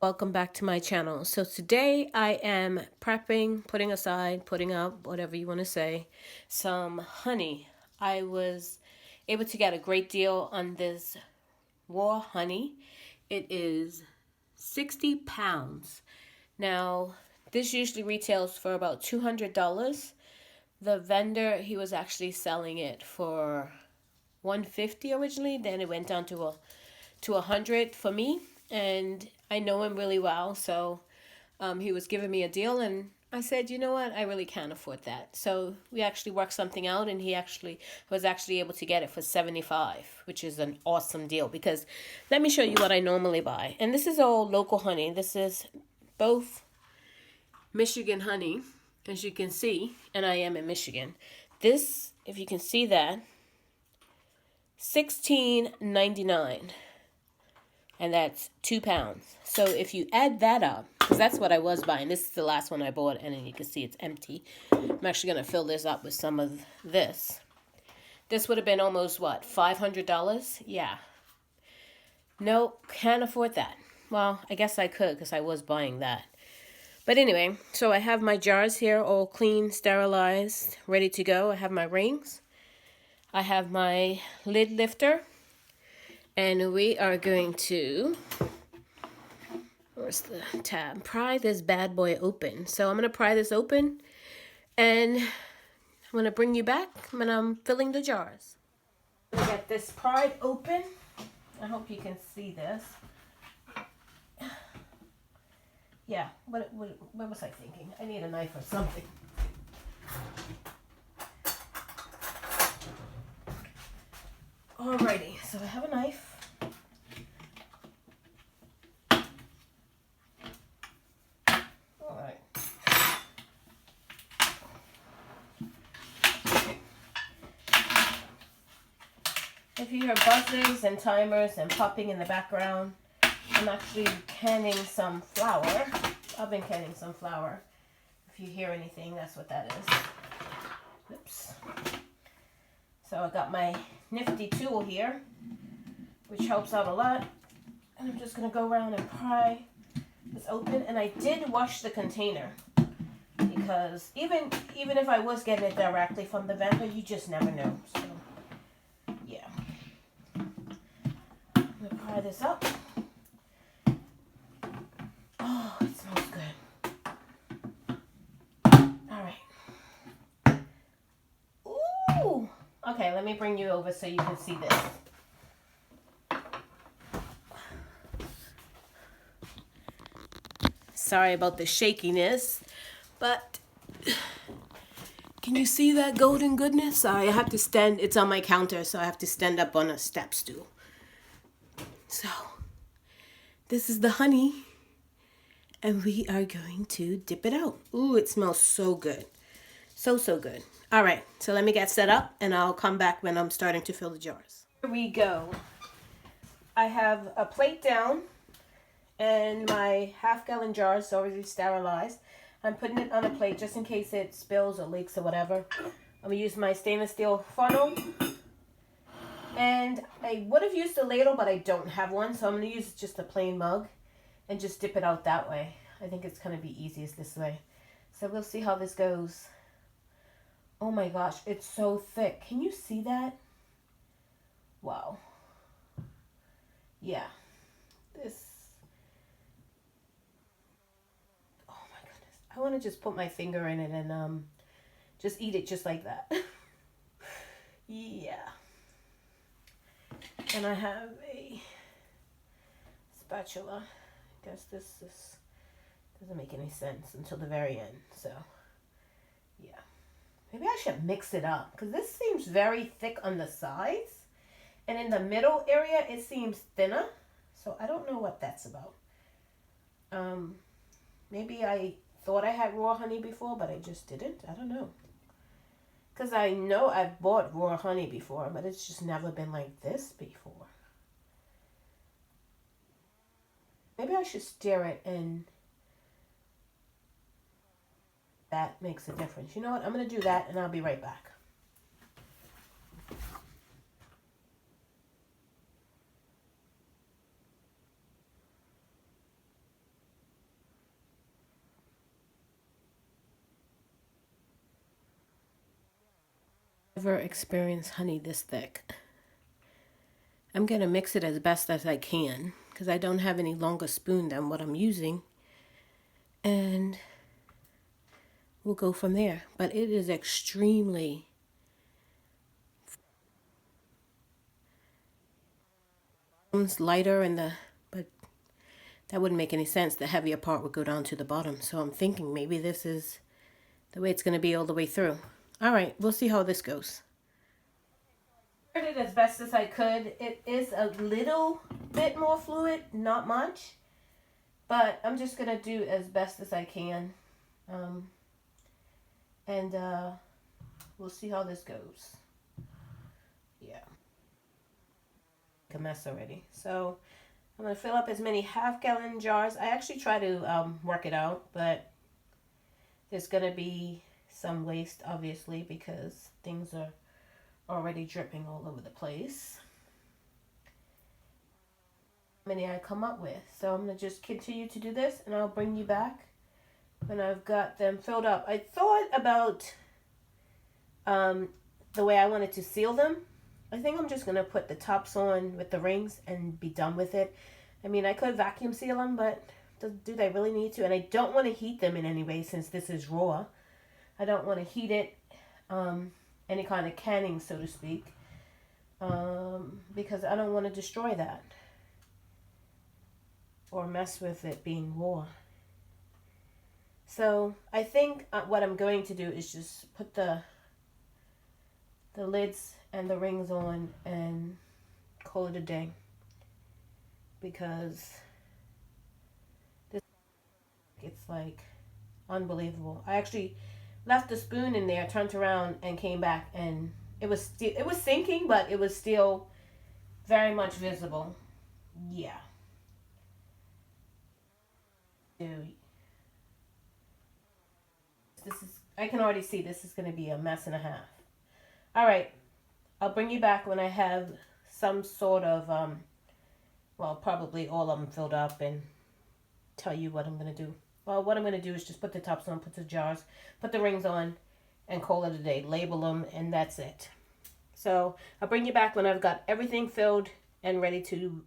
Welcome back to my channel. So today I am prepping, putting aside, putting up, whatever you want to say, some honey. I was able to get a great deal on this raw honey. It is 60 pounds. Now, this usually retails for about $200. The vendor, he was actually selling it for $150 originally. Then it went down to $100 for me, and I know him really well, so he was giving me a deal, and I said, you know what, I really can't afford that. So we actually worked something out, and he actually was able to get it for $75, which is an awesome deal. Because let me show you what I normally buy, and this is all local honey. This is both Michigan honey, as you can see, and I am in Michigan. This, if you can see that, $16.99. And that's 2 pounds. So if you add that up, because that's what I was buying. This is the last one I bought, and then you can see it's empty. I'm actually going to fill this up with some of this. This would have been almost, what, $500? Yeah. No, can't afford that. Well, I guess I could, because I was buying that. But anyway, so I have my jars here all clean, sterilized, ready to go. I have my rings. I have my lid lifter. And we are going to, where's the tab? Pry this bad boy open. So I'm going to pry this open, and I'm going to bring you back when I'm filling the jars. I'm going to get this pried open. I hope you can see this. Yeah, what was I thinking? I need a knife or something. Alrighty, so I have a knife. Alright. If you hear buzzers and timers and popping in the background, I'm actually canning some flour. I've been canning some flour. If you hear anything, that's what that is. Oops. So I got my nifty tool here, which helps out a lot. And I'm just going to go around and pry this open. And I did wash the container, because even if I was getting it directly from the vendor, you just never know. So, yeah. I'm going to pry this up. Oh, it smells good. All right. Ooh. Okay, let me bring you over so you can see this. Sorry about the shakiness, but can you see that golden goodness? Sorry, I have to stand. It's on my counter, so I have to stand up on a step stool. So, this is the honey, and we are going to dip it out. Ooh, it smells so good. So good. All right, so let me get set up, and I'll come back when I'm starting to fill the jars. Here we go. I have a plate down, and my half-gallon jar is already sterilized. I'm putting it on a plate just in case it spills or leaks or whatever. I'm going to use my stainless steel funnel. And I would have used a ladle, but I don't have one, so I'm going to use just a plain mug and just dip it out that way. I think it's going to be easiest this way. So we'll see how this goes. Oh my gosh, it's so thick. Can you see that? Wow. Yeah. This. Oh my goodness. I want to just put my finger in it and just eat it just like that. Yeah. And I have a spatula. I guess this doesn't make any sense until the very end. So, yeah. Maybe I should mix it up, because this seems very thick on the sides. And in the middle area, it seems thinner. So I don't know what that's about. Maybe I thought I had raw honey before, but I just didn't. I don't know. Because I know I've bought raw honey before, but it's just never been like this before. Maybe I should stir it, and that makes a difference. You know what? I'm going to do that, and I'll be right back. Never experienced honey this thick. I'm going to mix it as best as I can because I don't have any longer spoon than what I'm using. And we'll go from there. But it is extremely lighter but that wouldn't make any sense. The heavier part would go down to the bottom. So I'm thinking maybe this is the way it's going to be all the way through. All right, we'll see how this goes. I did it as best as I could. It is a little bit more fluid, not much, but I'm just going to do as best as I can. And we'll see how this goes. Yeah. A mess already. So I'm going to fill up as many half-gallon jars. I actually try to work it out, but there's going to be some waste, obviously, because things are already dripping all over the place. How many I come up with. So I'm going to just continue to do this, and I'll bring you back when I've got them filled up. I thought about the way I wanted to seal them. I think I'm just going to put the tops on with the rings and be done with it. I mean, I could vacuum seal them, but do they really need to? And I don't want to heat them in any way since this is raw. I don't want to heat it, any kind of canning, so to speak, because I don't want to destroy that or mess with it being raw. So I think what I'm going to do is just put the lids and the rings on and call it a day, because it's like unbelievable. I actually left the spoon in there, turned around and came back, and it was sinking, but it was still very much visible. Yeah. Dude. I can already see this is going to be a mess and a half. All right. I'll bring you back when I have some sort of, well, probably all of them filled up, and tell you what I'm going to do. Well, what I'm going to do is just put the tops on, put the jars, put the rings on, and call it a day. Label them, and that's it. So I'll bring you back when I've got everything filled and ready to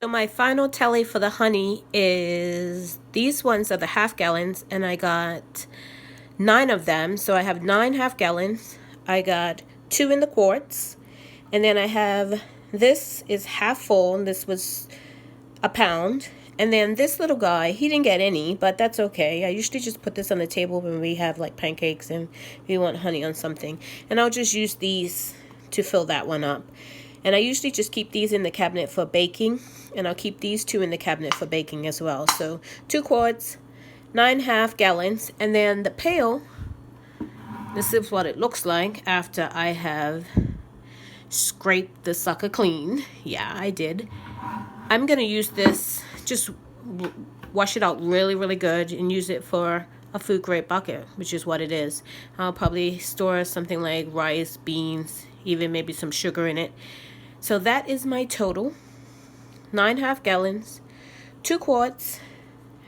So my final tally for the honey is, these ones are the half gallons, and I got 9 of them. So I have 9 half gallons. I got 2 in the quarts, and then I have, this is half full, and this was a pound. And then this little guy, he didn't get any, but that's okay. I usually just put this on the table when we have like pancakes and we want honey on something. And I'll just use these to fill that one up. And I usually just keep these in the cabinet for baking, and I'll keep these 2 in the cabinet for baking as well. So 2 quarts, 9 half gallons, and then the pail, this is what it looks like after I have scraped the sucker clean. Yeah, I did. I'm gonna use this, just wash it out really, really good and use it for a food grade bucket, which is what it is. I'll probably store something like rice, beans, even maybe some sugar in it. So that is my total: 9 half gallons, 2 quarts,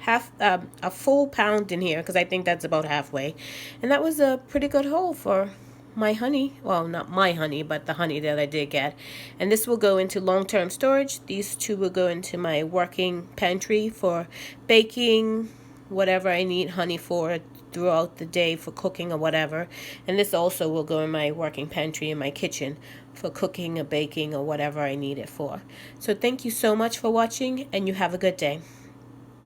a full pound in here, because I think that's about halfway. And that was a pretty good haul for my honey. Well, not my honey, but the honey that I did get. And this will go into long-term storage. These 2 will go into my working pantry for baking, whatever I need honey for throughout the day for cooking or whatever. And this also will go in my working pantry in my kitchen for cooking or baking or whatever I need it for. So thank you so much for watching, and you have a good day.